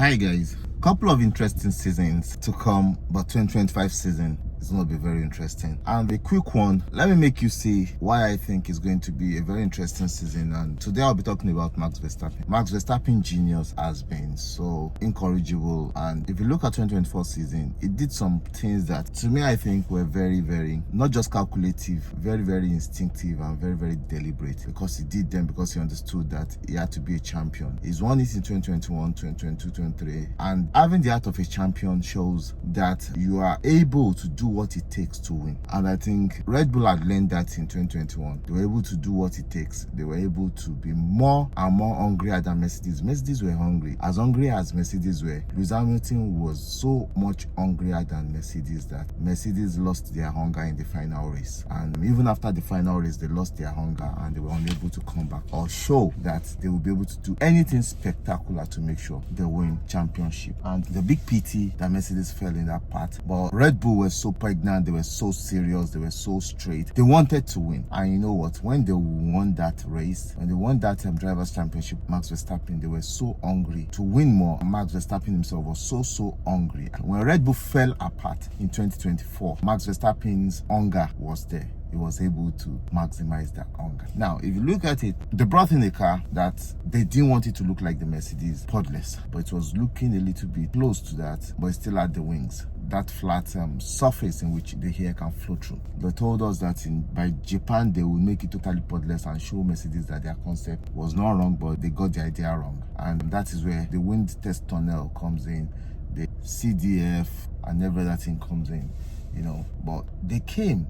Hi guys, couple of interesting seasons to come, but 2025 season is going to be very interesting. And a quick one, let me make you see why I think it's going to be a very interesting season. And today I'll be talking about Max Verstappen. Max Verstappen Genius has been so incorrigible, and if you look at 2024 season, it did some things that to me I think were very not just calculative, very instinctive and very deliberate, because he did them because he understood that he had to be a champion. He's won it in 2021, 2022, 2023, and having the heart of a champion shows that you are able to do what it takes to win. And I think Red Bull had learned that in 2021. They were able to do what it takes. They were able to be more and more hungrier than Mercedes. Mercedes were hungry. As hungry as Mercedes were, Lewis Hamilton was so much hungrier than Mercedes that Mercedes lost their hunger in the final race. And even after the final race, they lost their hunger and they were unable to come back or show that they will be able to do anything spectacular to make sure they win championship. And the big pity that Mercedes fell in that part. But Red Bull was so pregnant, they were so serious, they were so straight. They wanted to win. And you know what? When they won that race, when they won that Drivers' Championship, Max Verstappen, they were so hungry to win more. Max Verstappen himself was so hungry. When Red Bull fell apart in 2024, Max Verstappen's hunger was there. He was able to maximize that hunger. Now, if you look at it, they brought in a car that they didn't want it to look like the Mercedes podless, but it was looking a little bit close to that, but it still had the wings, that flat surface in which the air can flow through. They told us that by Japan, they would make it totally podless and show Mercedes that their concept was not wrong, but they got the idea wrong. And that is where the wind test tunnel comes in, the CDF and every other thing comes in, you know. But they could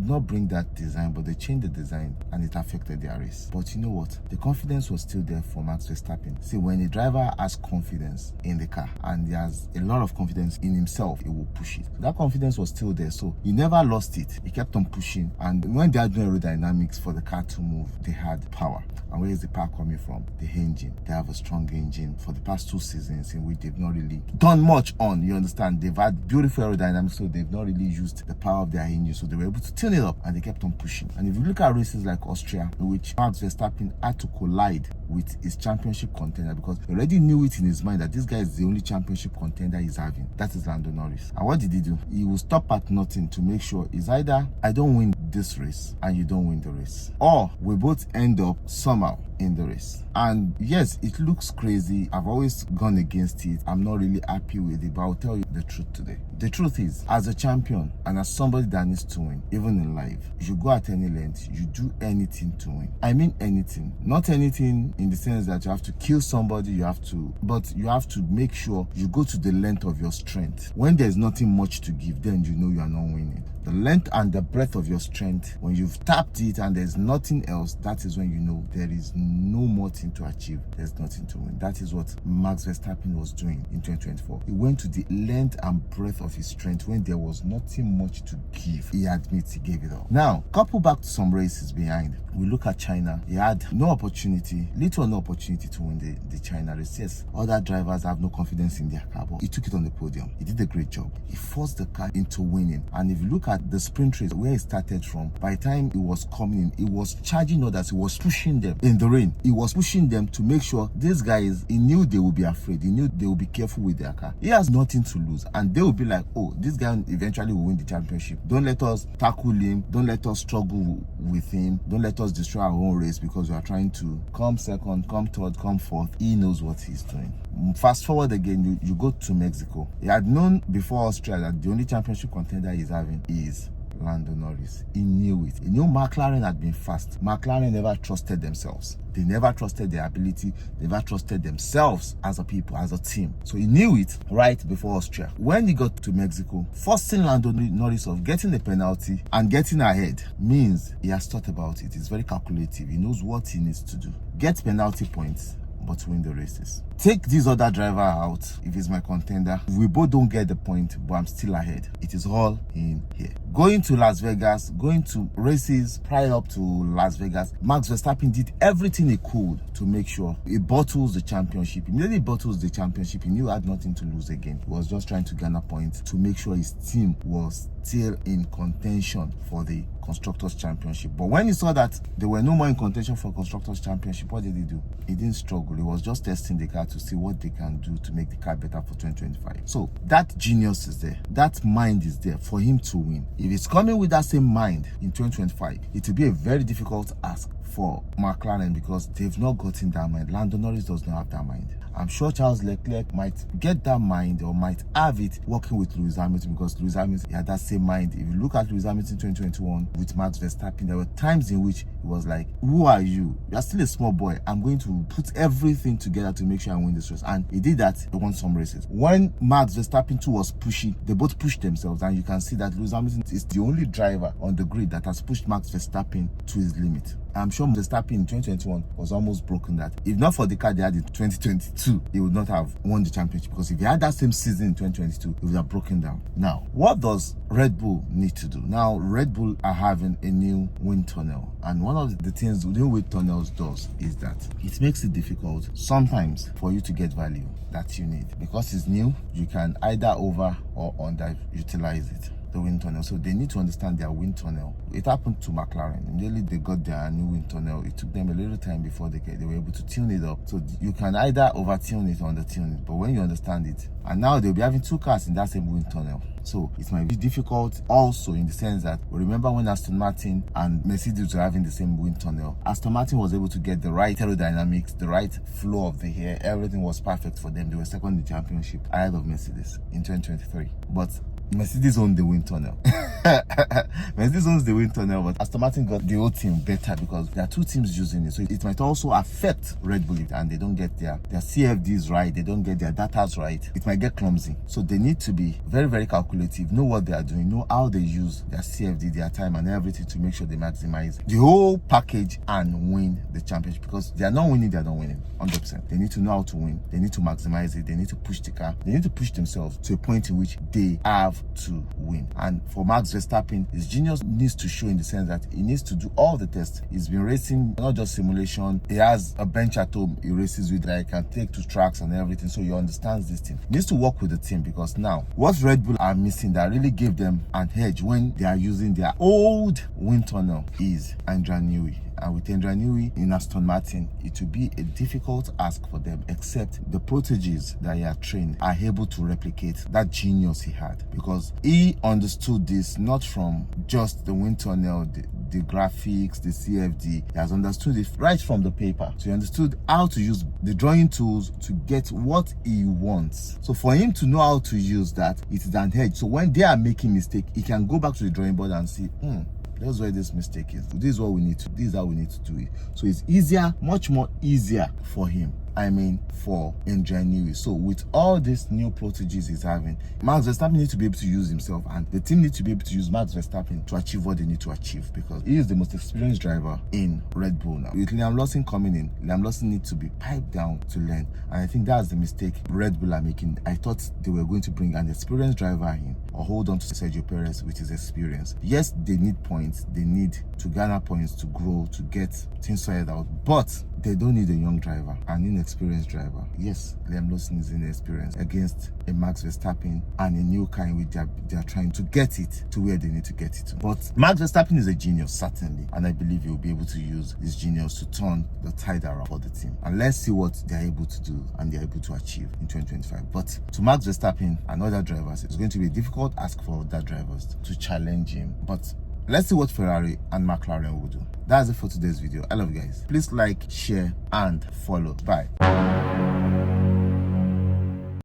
not bring that design, but they changed the design and it affected their race. But you know what? The confidence was still there for Max Verstappen. See, when a driver has confidence in the car and he has a lot of confidence in himself, he will push it. That confidence was still there, so he never lost it. He kept on pushing. And when they are doing aerodynamics for the car to move, they had power. And where is the power coming from? The engine. They have a strong engine for the past 2 seasons in which they've not really done much on, you understand? They've had beautiful aerodynamics, so they've not really used the power of their engine, so they were able to tune it up and they kept on pushing. And if you look at races like Austria, in which Max Verstappen had to collide with his championship contender, because he already knew it in his mind that this guy is the only championship contender he's having. That is Lando Norris. And what did he do? He will stop at nothing to make sure it's either I don't win this race and you don't win the race, or we both end up somehow in the race. And yes, it looks crazy. I've always gone against it. I'm not really happy with it, but I'll tell you the truth today. The truth is, as a champion and as somebody that needs to win, even in life, you go at any length, you do anything to win. I mean anything. Not anything in the sense that you have to kill somebody, but you have to make sure you go to the length of your strength. When there's nothing much to give, then you know you are not winning. The length and the breadth of your strength, when you've tapped it and there's nothing else, that is when you know there is no more thing to achieve. There's nothing to win. That is what Max Verstappen was doing in 2024. He went to the length and breadth of his strength when there was nothing much to give. He admits he gave it all. Now, couple back to some races behind. We look at China. He had no opportunity, little or no opportunity to win the China race. Yes, other drivers have no confidence in their car, but he took it on the podium. He did a great job. He forced the car into winning. And if you look at the sprint race, where he started from, by the time he was coming in, he was charging others. He was pushing them in the rain. He was pushing them to make sure these guys, he knew they would be afraid. He knew they would be careful with their car. He has nothing to lose. And they will be like, oh, this guy eventually will win the championship. Don't let us tackle him. Don't let us struggle with him. Don't let us destroy our own race because we are trying to come second, come third, come fourth. He knows what he's doing. Fast forward again, you go to Mexico. He had known before Austria that the only championship contender he's having is Lando Norris. He knew it. He knew McLaren had been fast. McLaren never trusted themselves. They never trusted their ability. They never trusted themselves as a people, as a team. So he knew it right before Austria. When he got to Mexico, forcing Lando Norris of getting a penalty and getting ahead means he has thought about it. He's very calculative. He knows what he needs to do. Get penalty points, but win the races. Take this other driver out if he's my contender. We both don't get the point, but I'm still ahead. It is all in here. Going to Las Vegas, going to races prior up to Las Vegas, Max Verstappen did everything he could to make sure he bottles the championship. Immediately bottles the championship, he knew he had nothing to lose again. He was just trying to garner points to make sure his team was still in contention for the Constructors' Championship. But when he saw that there were no more in contention for Constructors' Championship, what did he do? He didn't struggle. He was just testing the car to see what they can do to make the car better for 2025. So that genius is there, that mind is there for him to win. If he's coming with that same mind in 2025, it will be a very difficult ask for McLaren because they've not gotten that mind. Lando Norris does not have that mind. I'm sure Charles Leclerc might get that mind or might have it working with Lewis Hamilton, because Lewis Hamilton had that same mind. If you look at Lewis Hamilton 2021 with Max Verstappen, there were times in which he was like, who are you? You're still a small boy. I'm going to put everything together to make sure I win this race. And he did that. He won some races. When Max Verstappen too was pushing, they both pushed themselves, and you can see that Lewis Hamilton is the only driver on the grid that has pushed Max Verstappen to his limit. I'm sure Verstappen in 2021 was almost broken that. If not for the car they had in 2022, he would not have won the championship, because if he had that same season in 2022, he would have broken down. Now, what does Red Bull need to do? Now, Red Bull are having a new wind tunnel, and one of the things the new wind tunnels does is that it makes it difficult sometimes for you to get value that you need. Because it's new, you can either over or underutilize it. The wind tunnel. So they need to understand their wind tunnel. It happened to McLaren. Immediately they got their new wind tunnel, it took them a little time before they were able to tune it up. So you can either over tune it or under tune it. But when you understand it, and now they'll be having two cars in that same wind tunnel. So it might be difficult also in the sense that, remember when Aston Martin and Mercedes were having the same wind tunnel, Aston Martin was able to get the right aerodynamics, the right flow of the air. Everything was perfect for them. They were second in the championship ahead of Mercedes in 2023. But Mercedes owned the wind tunnel. Mercedes owns the wind tunnel, but Aston Martin got the whole team better because there are two teams using it. So it might also affect Red Bull, and they don't get their CFDs right, they don't get their datas right. It might get clumsy. So they need to be very, very calculative, know what they are doing, know how they use their CFD, their time and everything to make sure they maximize the whole package and win the championship. Because they are not winning, 100%. They need to know how to win. They need to maximize it. They need to push the car. They need to push themselves to a point in which they have to win. And for Max Verstappen, his genius needs to show in the sense that he needs to do all the tests. He's been racing, not just simulation. He has a bench at home he races with that he can take to tracks and everything, so he understands this thing. He needs to work with the team, because now what Red Bull are missing that really gave them an edge when they are using their old wind tunnel is Andrea Newey. And with Andrea Newey in Aston Martin, it will be a difficult ask for them, except the proteges that he had trained are able to replicate that genius he had, because he understood this not from just the wind tunnel, the graphics, the CFD. He has understood it right from the paper. So he understood how to use the drawing tools to get what he wants. So for him to know how to use that, it is an edge. So when they are making mistake, he can go back to the drawing board and see, that's where this mistake is. This is what we need to, this is how we need to do it. So it's easier, much more easier for him. For Andrea Newey. So with all these new proteges he's having, Max Verstappen needs to be able to use himself, and the team needs to be able to use Max Verstappen to achieve what they need to achieve, because he is the most experienced driver in Red Bull now. With Liam Lawson coming in, Liam Lawson needs to be piped down to learn, and I think that's the mistake Red Bull are making. I thought they were going to bring an experienced driver in, or hold on to Sergio Perez with his experience. Yes, they need points, they need to garner points to grow, to get things sorted out, but they don't need a young driver, an inexperienced driver. Yes, Liam Lawson is inexperienced against a Max Verstappen and a new car in which they are trying to get it to where they need to get it to. But Max Verstappen is a genius, certainly, and I believe he will be able to use his genius to turn the tide around for the team. And let's see what they are able to do and they are able to achieve in 2025. But to Max Verstappen and other drivers, it's going to be a difficult ask for other drivers to challenge him. But let's see what Ferrari and McLaren will do. That's it for today's video. I love you guys. Please like, share, and follow. Bye.